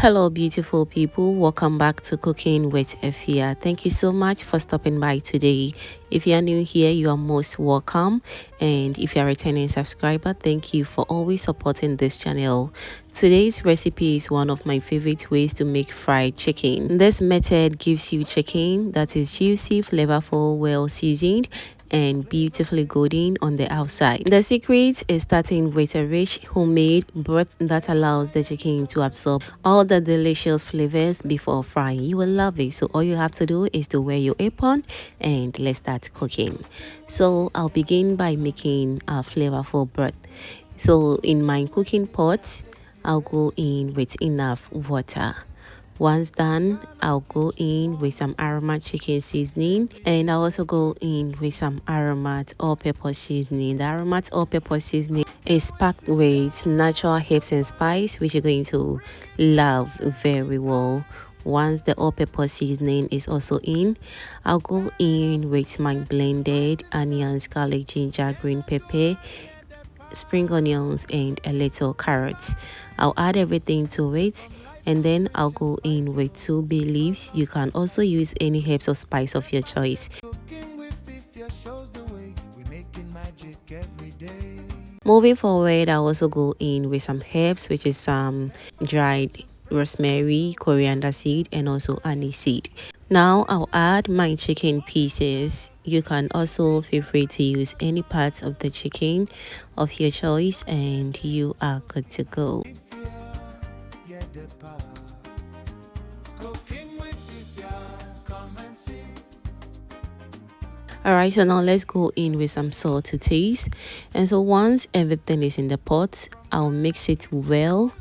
Hello, beautiful people. Welcome back to Cooking with Efya. Thank you so much for stopping by today. If you are new here, you are most welcome. And if you are a returning subscriber, thank you for always supporting this channel. Today's recipe is one of my favorite ways to make fried chicken. This method gives you chicken that is juicy, flavorful, well seasoned, and beautifully golden on the outside. The secret is starting with a rich homemade broth that allows the chicken to absorb all the delicious flavors before frying. You will love it. So all you have to do is to wear your apron and let's start cooking. So I'll begin by making a flavorful broth. So in my cooking pot, I'll go in with enough water. Once done, I'll go in with some aromatic chicken seasoning, and I'll also go in with some aromatic all-pepper seasoning. The aromatic all-pepper seasoning is packed with natural herbs and spice, which you're going to love very well. Once the all-pepper seasoning is also in, I'll go in with my blended onions, garlic, ginger, green pepper, spring onions, and a little carrots. I'll add everything to it, and then I'll go in with 2 bay leaves. You can also use any herbs or spice of your choice. Moving forward, I'll also go in with some herbs, which is some dried rosemary, coriander seed, and also anise seed. Now I'll add my chicken pieces. You can also feel free to use any parts of the chicken of your choice, and you are good to go. Alright, so now let's go in with some salt to taste. And so once everything is in the pot, I'll mix it well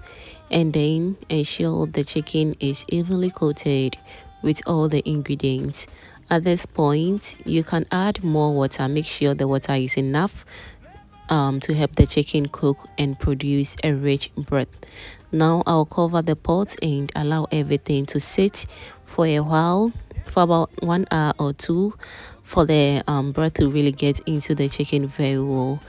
and then ensure the chicken is evenly coated with all the ingredients. At this point, you can add more water. Make sure the water is enough to help the chicken cook and produce a rich broth. Now I'll cover the pot and allow everything to sit for a while, for about 1 hour or 2, for the broth to really get into the chicken very well.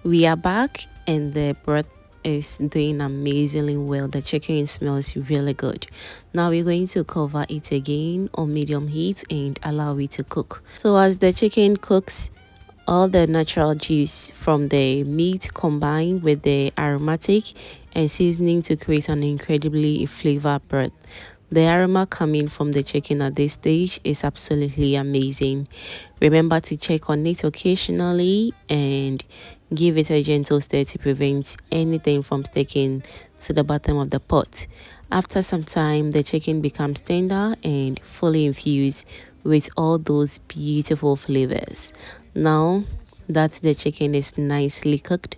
We are back and the broth is doing amazingly well. The chicken smells really good. Now we're going to cover it again on medium heat and allow it to cook. So as the chicken cooks, all the natural juice from the meat combined with the aromatic and seasoning to create an incredibly flavored broth. The aroma coming from the chicken at this stage is absolutely amazing. Remember to check on it occasionally and give it a gentle stir to prevent anything from sticking to the bottom of the pot. After some time, the chicken becomes tender and fully infused with all those beautiful flavors. Now that the chicken is nicely cooked,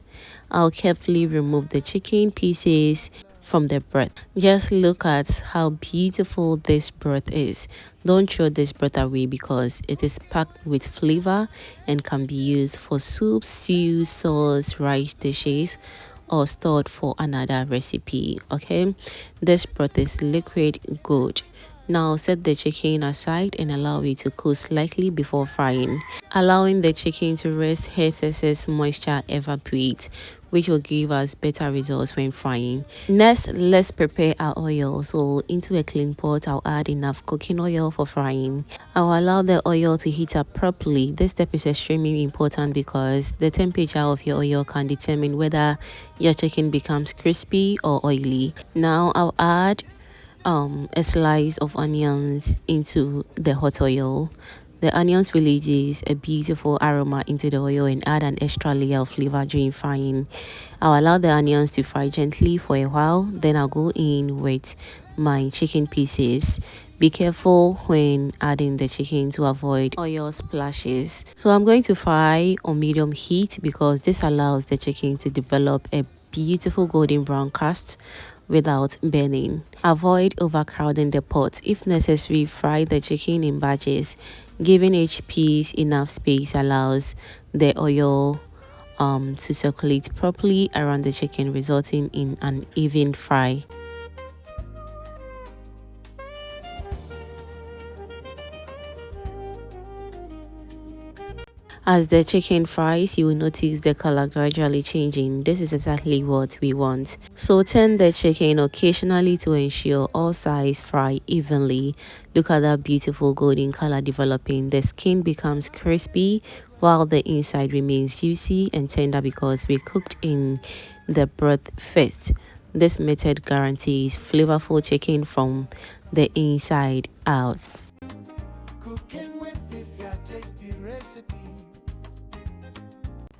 I'll carefully remove the chicken pieces from the broth. Just look at how beautiful this broth is. Don't throw this broth away because it is packed with flavor and can be used for soups, stews, sauce, rice dishes, or stored for another recipe. Okay, this broth is liquid good. Now set the chicken aside and allow it to cool slightly before frying. Allowing the chicken to rest helps excess moisture evaporate, which will give us better results when frying. Next, let's prepare our oil. So into a clean pot, I'll add enough cooking oil for frying. I'll allow the oil to heat up properly. This step is extremely important because the temperature of your oil can determine whether your chicken becomes crispy or oily. Now I'll add a slice of onions into the hot oil. The onions releases a beautiful aroma into the oil and add an extra layer of flavor during frying. I'll allow the onions to fry gently for a while, then I'll go in with my chicken pieces. Be careful when adding the chicken to avoid oil splashes. So I'm going to fry on medium heat because this allows the chicken to develop a beautiful golden brown crust without burning. Avoid overcrowding the pot. If necessary, fry the chicken in batches. Giving each piece enough space allows the oil to circulate properly around the chicken, resulting in an even fry. As the chicken fries, you will notice the color gradually changing. This is exactly what we want. So turn the chicken occasionally to ensure all sides fry evenly. Look at that beautiful golden color developing. The skin becomes crispy while the inside remains juicy and tender because we cooked in the broth first. This method guarantees flavorful chicken from the inside out. Cooking with Efya, tasty recipe.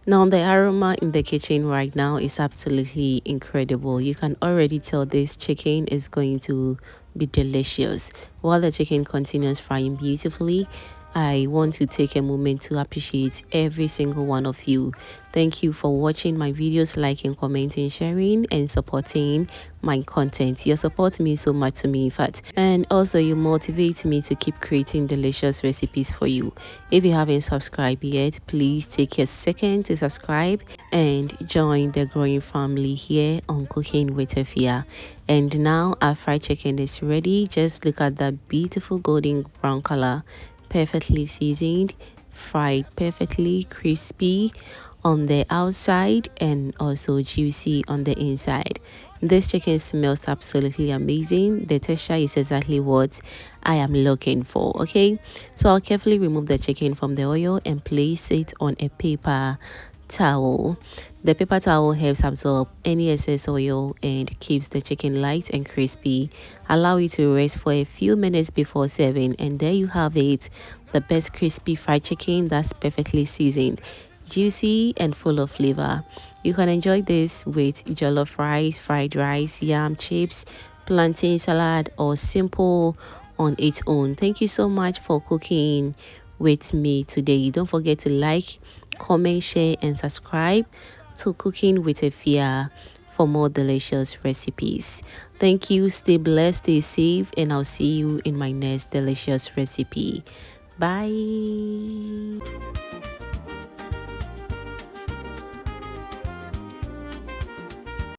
Now the aroma in the kitchen right now is absolutely incredible. You can already tell this chicken is going to be delicious. While the chicken continues frying beautifully, I want to take a moment to appreciate every single one of you. Thank you for watching my videos, liking, commenting, sharing, and supporting my content. Your support means so much to me, in fact. And also, you motivate me to keep creating delicious recipes for you. If you haven't subscribed yet, please take a second to subscribe and join the growing family here on Cooking with Efya. And now our fried chicken is ready. Just look at that beautiful golden brown color, perfectly seasoned, fried perfectly crispy on the outside and also juicy on the inside. This chicken smells absolutely amazing. The texture is exactly what I am looking for. Okay, so I'll carefully remove the chicken from the oil and place it on a paper towel. The paper towel helps absorb any excess oil and keeps the chicken light and crispy. Allow it to rest for a few minutes before serving, and there you have it, the best crispy fried chicken that's perfectly seasoned, juicy and full of flavor. You can enjoy this with jollof rice, fried rice, yam chips, plantain salad, or simple on its own. Thank you so much for cooking with me today. Don't forget to like, comment, share, and subscribe to Cooking with Efya for more delicious recipes. Thank you. Stay blessed, stay safe, and I'll see you in my next delicious recipe. Bye.